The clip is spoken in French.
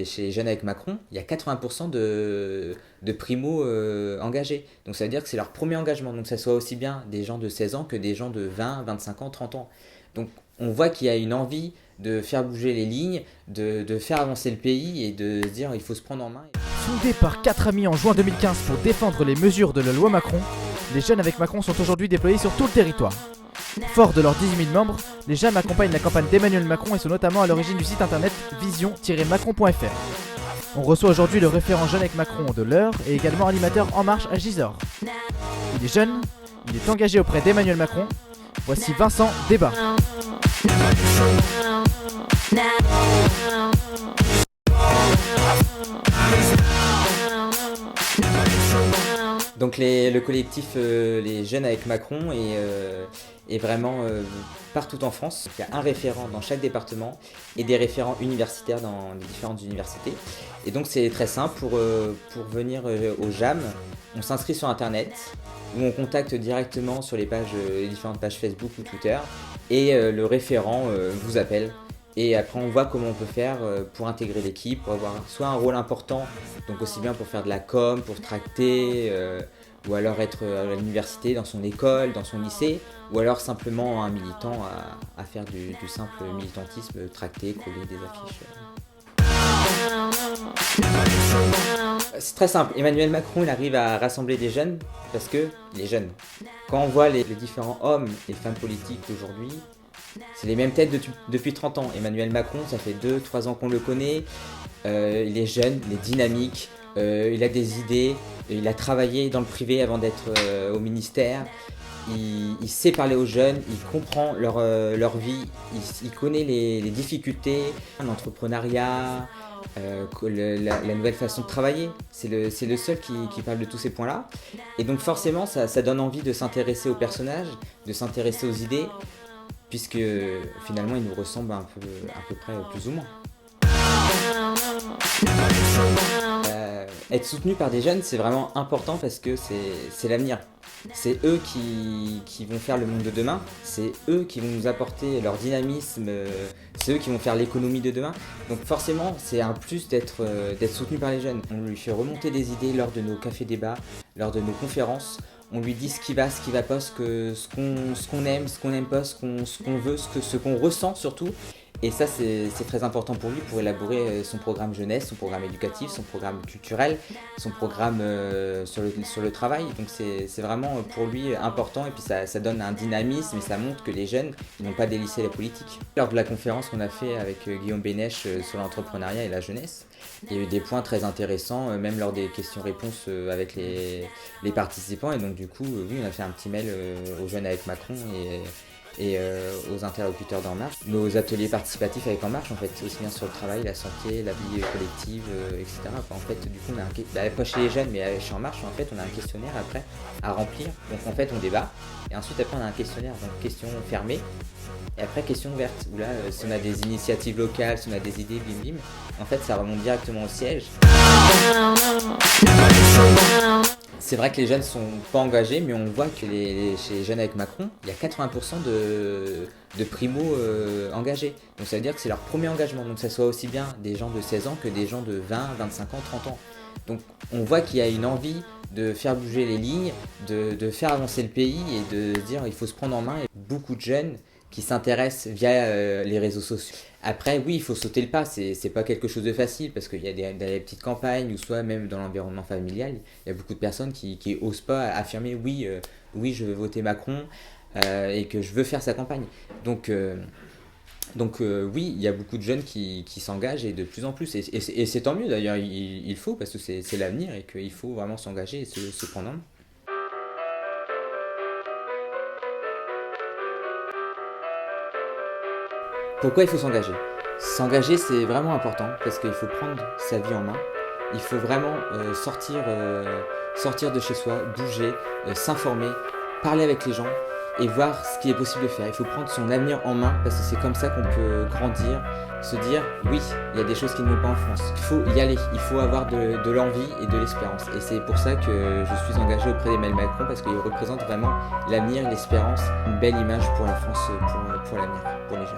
chez les jeunes avec Macron, il y a 80% de primo engagés. Donc ça veut dire que c'est leur premier engagement. Donc ça soit aussi bien des gens de 16 ans que des gens de 20, 25 ans, 30 ans. Donc on voit qu'il y a une envie de faire bouger les lignes, de faire avancer le pays et de se dire il faut se prendre en main. Fondés par 4 amis en juin 2015 pour défendre les mesures de la loi Macron, les jeunes avec Macron sont aujourd'hui déployés sur tout le territoire. Forts de leurs 18 000 membres, les jeunes accompagnent la campagne d'Emmanuel Macron et sont notamment à l'origine du site internet vision-macron.fr. On reçoit aujourd'hui le référent jeune avec Macron de l'heure et également animateur En Marche à Gisors. Il est jeune, il est engagé auprès d'Emmanuel Macron. Voici Vincent Débat. Donc le collectif Les Jeunes avec Macron est vraiment partout en France. Il y a un référent dans chaque département et des référents universitaires dans les différentes universités. Et donc c'est très simple, pour venir au JAM, on s'inscrit sur internet où on contacte directement sur les différentes pages Facebook ou Twitter et le référent vous appelle. Et après on voit comment on peut faire pour intégrer l'équipe, pour avoir soit un rôle important, donc aussi bien pour faire de la com, pour tracter, ou alors être à l'université, dans son école, dans son lycée, ou alors simplement un militant à faire du simple militantisme, tracter, coller des affiches. C'est très simple, Emmanuel Macron il arrive à rassembler des jeunes parce qu'il est jeune. Quand on voit les différents hommes et femmes politiques d'aujourd'hui, c'est les mêmes têtes depuis 30 ans. Emmanuel Macron, ça fait 2-3 ans qu'on le connaît, il est jeune, il est dynamique, il a des idées, il a travaillé dans le privé avant d'être au ministère, il sait parler aux jeunes, il comprend leur vie, il connaît les difficultés, l'entrepreneuriat, la nouvelle façon de travailler. C'est le seul qui parle de tous ces points-là. Et donc forcément, ça donne envie de s'intéresser aux personnages, de s'intéresser aux idées, puisque finalement il nous ressemble à peu près plus ou moins. Être soutenu par des jeunes, c'est vraiment important parce que c'est l'avenir. C'est eux qui vont faire le monde de demain, c'est eux qui vont nous apporter leur dynamisme, c'est eux qui vont faire l'économie de demain. Donc forcément, c'est un plus d'être soutenu par les jeunes. On lui fait remonter des idées lors de nos cafés-débats, lors de nos conférences. On lui dit ce qui va pas, ce qu'on aime, ce qu'on n'aime pas, ce qu'on veut, ce qu'on ressent surtout. Et ça, c'est très important pour lui, pour élaborer son programme jeunesse, son programme éducatif, son programme culturel, son programme sur le travail. Donc c'est vraiment pour lui important, et puis ça donne un dynamisme et ça montre que les jeunes n'ont pas délaissé la politique. Lors de la conférence qu'on a fait avec Guillaume Bénèche sur l'entrepreneuriat et la jeunesse, il y a eu des points très intéressants, même lors des questions-réponses avec les participants. Et donc du coup, oui, on a fait un petit mail aux jeunes avec Macron et aux interlocuteurs d'En Marche. Nos ateliers participatifs avec En Marche, en fait, aussi bien sur le travail, la santé, la vie collective, etc. En fait, du coup, on a pas chez les jeunes, mais chez En Marche, en fait, on a un questionnaire après à remplir. Donc en fait, on débat, et ensuite après, on a un questionnaire, donc question fermée, et après question ouverte, où là, si on a des initiatives locales, si on a des idées, bim bim, en fait, ça remonte directement au siège. C'est vrai que les jeunes sont pas engagés, mais on voit que chez les jeunes avec Macron, il y a 80% de primo engagés. Donc ça veut dire que c'est leur premier engagement. Donc ça soit aussi bien des gens de 16 ans que des gens de 20, 25 ans, 30 ans. Donc on voit qu'il y a une envie de faire bouger les lignes, de faire avancer le pays et de se dire il faut se prendre en main. Et beaucoup de jeunes qui s'intéressent via les réseaux sociaux. Après, oui, il faut sauter le pas, c'est pas quelque chose de facile parce qu'il y a des petites campagnes ou soit même dans l'environnement familial, il y a beaucoup de personnes qui osent pas affirmer oui, je veux voter Macron et que je veux faire sa campagne. Donc oui, il y a beaucoup de jeunes qui s'engagent et de plus en plus, et c'est tant mieux d'ailleurs, il faut, parce que c'est l'avenir et qu'il faut vraiment s'engager et se prendre en main. Pourquoi il faut s'engager ? S'engager, c'est vraiment important parce qu'il faut prendre sa vie en main. Il faut vraiment sortir de chez soi, bouger, s'informer, parler avec les gens et voir ce qui est possible de faire. Il faut prendre son avenir en main parce que c'est comme ça qu'on peut grandir, se dire oui, il y a des choses qui ne vont pas en France. Il faut y aller, il faut avoir de l'envie et de l'espérance. Et c'est pour ça que je suis engagé auprès d'Emmanuel Macron parce qu'il représente vraiment l'avenir, l'espérance, une belle image pour la France, pour l'avenir, pour les jeunes.